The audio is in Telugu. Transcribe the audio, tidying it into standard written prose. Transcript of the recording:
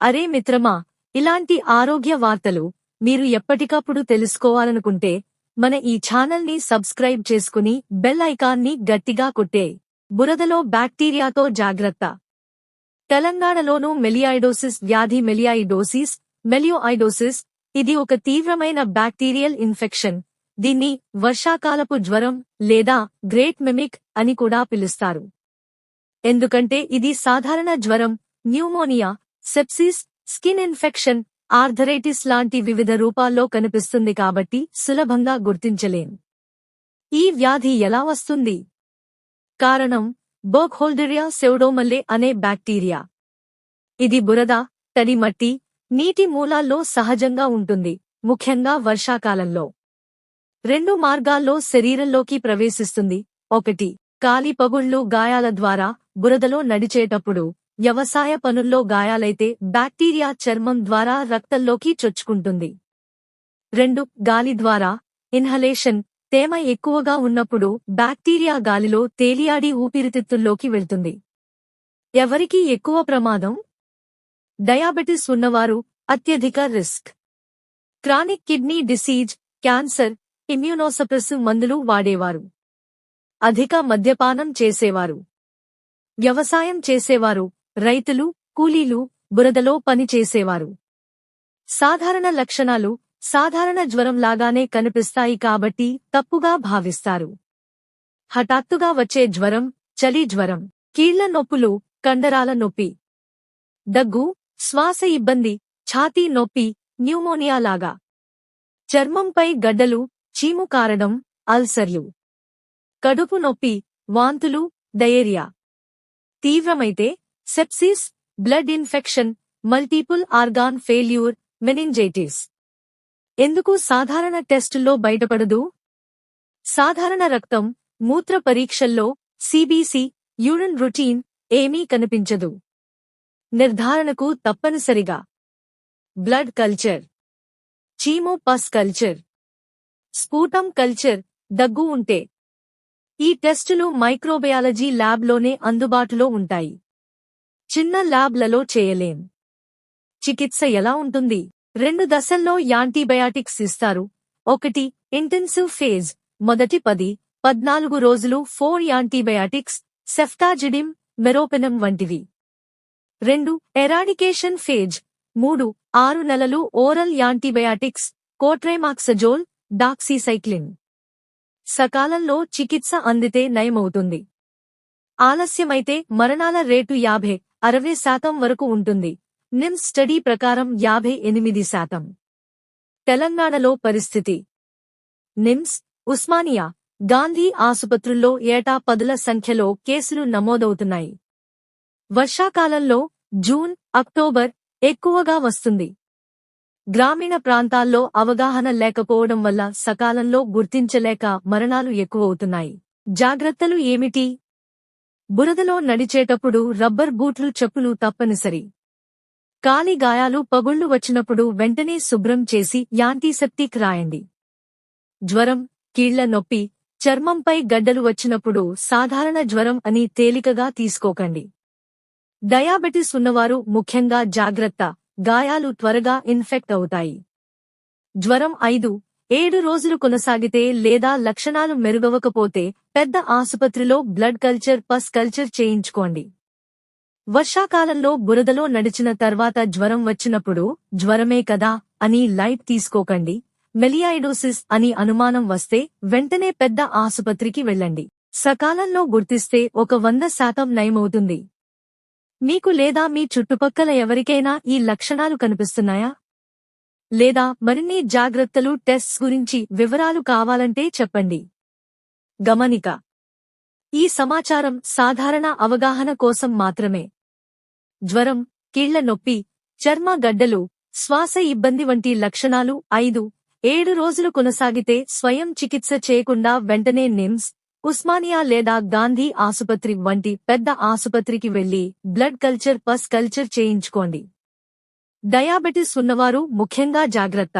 అరే మిత్రమా, ఇలాంటి ఆరోగ్య వార్తలు మీరు ఎప్పటికప్పుడు తెలుసుకోవాలనుకుంటే మన ఈ ఛానల్ని సబ్స్క్రైబ్ చేసుకుని బెల్ ఐకాన్ని గట్టిగా కొట్టే. బురదలో బ్యాక్టీరియాతో జాగ్రత్త. తెలంగాణలోనూ మెలియాయిడోసిస్ వ్యాధి మెలియోఐడోసిస్ ఇది ఒక తీవ్రమైన బ్యాక్టీరియల్ ఇన్ఫెక్షన్. దీన్ని వర్షాకాలపు జ్వరం లేదా గ్రేట్ మిమిక్ అని కూడా పిలుస్తారు. ఎందుకంటే ఇది సాధారణ జ్వరం, pneumonia, sepsis, skin infection, arthritis లాంటి వివిధ రూపాల్లో కనిపిస్తుంది కాబట్టి సులభంగా గుర్తించలేం. ఈ వ్యాధి ఎలా వస్తుంది? కారణం బర్క్హోల్డెరియా సెౌడోమల్లే అనే బ్యాక్టీరియా. ఇది బురద, తడి మట్టి, నీటి మూలాల్లో సహజంగా ఉంటుంది, ముఖ్యంగా వర్షాకాలంలో. 2 మార్గాల్లో శరీరంలోకి ప్రవేశిస్తుంది. 1. కాలి పగుళ్లు గాయాల ద్వారా, బురదలో నడిచేటప్పుడు, వ్యవసాయ పనుల్లో గాయాలైతే బ్యాక్టీరియా చర్మం ద్వారా రక్తంలోకి చొచ్చుకుంటుంది. 2. గాలి ద్వారా, ఇన్హలేషన్, తేమ ఎక్కువగా ఉన్నప్పుడు బ్యాక్టీరియా గాలిలో తేలియాడి ఊపిరితిత్తుల్లోకి వెళ్తుంది. ఎవరికి ఎక్కువ ప్రమాదం? డయాబెటిస్ ఉన్నవారు అత్యధిక risk. Chronic kidney disease, cancer, immunosuppressive మందులు వాడేవారు, అధిక మద్యపానం చేసేవారు, వ్యవసాయం చేసేవారు, రైతులు, కూలీలు, బురదలో పని చేసేవారు. సాధారణ లక్షణాలు సాధారణ జ్వరం లాగానే కనిపిస్తాయి కాబట్టి తప్పుగా భావిస్తారు. హఠాత్తుగా వచ్చే జ్వరం, చలి జ్వరం, కీళ్ల నొప్పులు, కండరాల నొప్పి, దగ్గు, శ్వాస ఇబ్బంది, ఛాతీ నొప్పి, న్యూమోనియా లాగా, చర్మంపై గడ్డలు, చీము కారడం, అల్సర్లు, కడుపు నొప్పి, వాంతులు, డయేరియా. తీవ్రమైతే sepsis, blood infection, multiple organ failure, meningitis. ఎందుకు సాధారణ టెస్టుల్లో బయటపడదు? సాధారణ రక్తం, మూత్ర పరీక్షల్లో సిబిసి, యూరిన్ రొటీన్ ఏమీ కనిపించదు. నిర్ధారణకు తప్పనిసరిగా బ్లడ్ కల్చర్, చీము పస్ కల్చర్, స్పూటం కల్చర్, దగ్గు ఉంటే. ఈ టెస్టులు మైక్రోబయాలజీ ల్యాబ్లోనే అందుబాటులో ఉంటాయి. చిన్న ల్యాబ్లలో చేయలేం. చికిత్స ఎలా ఉంటుంది? 2 దశల్లో యాంటీబయాటిక్స్ ఇస్తారు. 1. ఇంటెన్సివ్ ఫేజ్, మొదటి 10-14 రోజులు 4 యాంటీబయాటిక్స్, సెఫ్టాజిడిమ్, మెరోపెనమ్ వంటివి. 2. ఎరాడికేషన్ ఫేజ్, 3-6 నెలలు ఓరల్ యాంటీబయాటిక్స్, కోట్రైమాక్సజోల్, డాక్సీసైక్లిన్. సకాలంలో చికిత్స అందితే నయమవుతుంది. ఆలస్యమైతే మరణాల రేటు 50-60% వరకు ఉంటుంది. నిమ్స్ స్టడీ ప్రకారం 58%. తెలంగాణలో పరిస్థితి. నిమ్స్, ఉస్మానియా, గాంధీ ఆసుపత్రుల్లో ఏటా 10ల సంఖ్యలో కేసులు నమోదవుతున్నాయి. వర్షాకాలంలో జూన్, అక్టోబర్ ఎక్కువగా వస్తుంది. గ్రామీణ ప్రాంతాల్లో అవగాహన లేకపోవడం వల్ల సకాలంలో గుర్తించలేక మరణాలు ఎక్కువవుతున్నాయి. జాగ్రత్తలు ఏమిటి? బురదలో నడిచేటప్పుడు రబ్బర్ బూట్లు, చెప్పులు తప్పనిసరి. కాలి గాయాలు, పగుళ్లు వచ్చినప్పుడు వెంటనే శుభ్రం చేసి యాంటీసెప్టిక్ రాయండి. జ్వరం, కీళ్ల నొప్పి, చర్మంపై గడ్డలు వచ్చినప్పుడు సాధారణ జ్వరం అని తేలికగా తీసుకోకండి. డయాబెటిస్ ఉన్నవారు ముఖ్యంగా జాగ్రత్త, గాయాలు త్వరగా ఇన్ఫెక్ట్ అవుతాయి. జ్వరం 5-7 రోజులు కొనసాగితే లేదా లక్షణాలు మెరుగవకపోతే పెద్ద ఆసుపత్రిలో బ్లడ్ కల్చర్, పస్ కల్చర్ చేయించుకోండి. వర్షాకాలంలో బురదలో నడిచిన తర్వాత జ్వరం వచ్చినప్పుడు జ్వరమే కదా అని లైట్ తీసుకోకండి. మెలియాయిడోసిస్ అని అనుమానం వస్తే వెంటనే పెద్ద ఆసుపత్రికి వెళ్ళండి. సకాలంలో గుర్తిస్తే 100% నయమవుతుంది. మీకు లేదా మీ చుట్టుపక్కల ఎవరికైనా ఈ లక్షణాలు కనిపిస్తున్నాయా? లేదా మరిన్ని జాగ్రత్తలు, టెస్ట్స్ గురించి వివరాలు కావాలంటే చెప్పండి. గమనిక: ఈ సమాచారం సాధారణ అవగాహన కోసం మాత్రమే. జ్వరం, కీళ్ల నొప్పి, చర్మ గడ్డలు, శ్వాస ఇబ్బంది వంటి లక్షణాలు 5-7 రోజులు కొనసాగితే స్వయం చికిత్స చేయకుండా వెంటనే నిమ్స్, ఉస్మానియా లేదా గాంధీ ఆసుపత్రి వంటి పెద్ద ఆసుపత్రికి వెళ్లి బ్లడ్ కల్చర్, పస్ కల్చర్ చేయించుకోండి. డయాబెటిస్ ఉన్నవారు ముఖ్యంగా జాగ్రత్త.